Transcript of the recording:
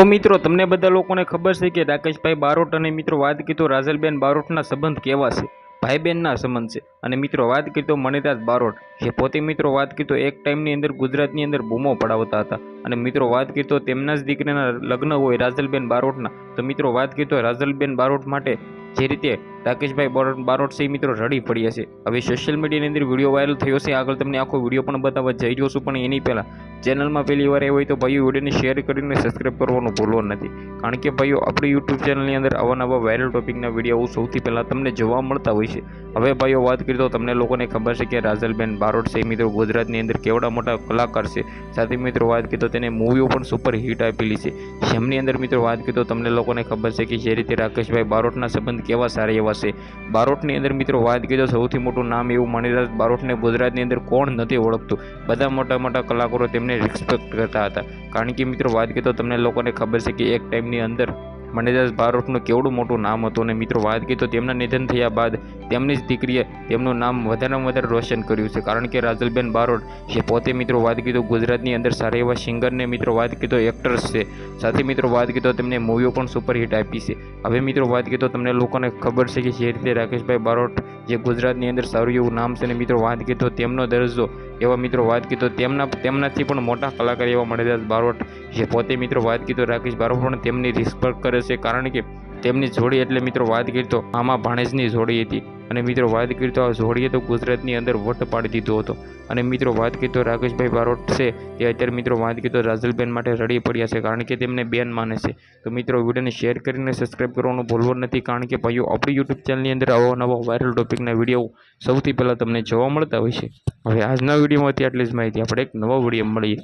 તો મિત્રો તમને બધા લોકોને ખબર છે કે રાકેશભાઈ બારોટ અને મિત્રો વાત કરી તો રાજલબેન બારોટના સંબંધ કેવા છે, ભાઈ બહેનના સંબંધ છે। અને મિત્રો વાત કરી તો મણિરાજ બારોટ જે પોતે મિત્રો વાત કરી તો એક ટાઈમની અંદર ગુજરાતની અંદર બૂમો પડાવતા હતા। અને મિત્રો વાત કરી તો તેમના જ દીકરીના લગ્ન હોય રાજલબેન બારોટના, તો મિત્રો વાત કરી તો રાજલબેન બારોટ માટે જે રીતે રાકેશભાઈ બારોટ છે મિત્રો રડી પડ્યા છે। હવે સોશિયલ મીડિયાની અંદર વિડીયો વાયરલ થયો છે, આગળ તમને આખો વિડીયો પણ બતાવવા જઈ રહ્યો છું, પણ એની પહેલાં ચેનલમાં પહેલી વાર આવ્યો હોય તો ભાઈઓ વિડીયોને શેર કરીને સબસ્ક્રાઈબ કરવાનું ભૂલવો નથી, કારણ કે ભાઈઓ આપણી યુટ્યુબ ચેનલની અંદર આવા વાયરલ ટોપિકના વિડીયો સૌથી પહેલાં તમને જોવા મળતા હોય છે। હવે ભાઈઓ વાત કરીએ તો તમને લોકોને ખબર છે કે રાજલબેન બારોટ છે મિત્રો ગુજરાતની અંદર કેવડા મોટા કલાકાર છે, સાથે મિત્રો વાત કરીએ તો તેને મૂવીઓ પણ સુપર હિટ આપેલી છે, જેમની અંદર મિત્રો વાત કરીએ તો તમને લોકોને ખબર છે કે જે રીતે રાકેશભાઈ બારોટના સંબંધ કેવા સારા એવા છે। બારોટની અંદર મિત્રો વાત કરીએ તો સૌથી મોટું નામ એવું મણિરાજ બારોટને ગુજરાતની અંદર કોણ નથી ઓળખતું, બધા મોટા મોટા કલાકારો તેમને રિસ્પેક્ટ કરતા હતા, કારણ કે મિત્રો વાત કરીએ તો તમને લોકોને ખબર છે કે એક ટાઈમની અંદર મણિરાજ બારોટનું કેવડું મોટું નામ હતું। અને મિત્રો વાત કરીએ તો તેમના નિધન થયા બાદ તેમની જ દીકરીએ તેમનું નામ વધારેમાં વધારે રોશન કર્યું છે, કારણ કે રાજલબેન બારોટ જે પોતે મિત્રો વાત કરીએ તો ગુજરાતની અંદર સારા એવા સિંગરને મિત્રો વાત કરીએ તો એક્ટર્સ છે, સાથે મિત્રો વાત કરીએ તો તેમને મૂવીઓ પણ સુપર હિટ આપી છે। હવે મિત્રો વાત કરીએ તો તમને લોકોને ખબર છે કે જે રીતે રાકેશભાઈ બારોટ જે ગુજરાતની અંદર સારું એવું નામ છે, અને મિત્રો વાત કરીએ તો તેમનો દરજ્જો એવા મિત્રો વાત કરીએ તો તેમનાથી પણ મોટા કલાકાર એવા મણિરાજ બારોટ જે પોતે મિત્રો વાત કરીએ તો રાકેશ બારોટ પણ તેમની રિસ્પેક્ટ કરે છે, કારણ કે તેમની જોડી એટલે મિત્રો વાત કરીએ તો મામા ભાણેજની જોડી હતી। અને મિત્રો વાત કરીએ તો આ જોડીએ તો ગુજરાતની અંદર વટ પાડી દીધો હતો। અને મિત્રો વાત કરીએ તો રાકેશભાઈ બારોટ છે તે અત્યારે મિત્રો વાત કરીએ તો રાજલબેન માટે રડી પડ્યા છે, કારણ કે તેમને બેન માને છે। તો મિત્રો વિડીયોને શેર કરીને સબસ્ક્રાઈબ કરવાનું ભૂલવું નથી, કારણ કે ભાઈઓ આપણી યુટ્યુબ ચેનલની અંદર આવા નવા વાયરલ ટોપિકના વિડીયો સૌથી પહેલાં તમને જોવા મળતા હોય છે। હવે આજના વિડીયોમાંથી આટલી જ માહિતી, આપણે એક નવા વિડીયો મળીએ।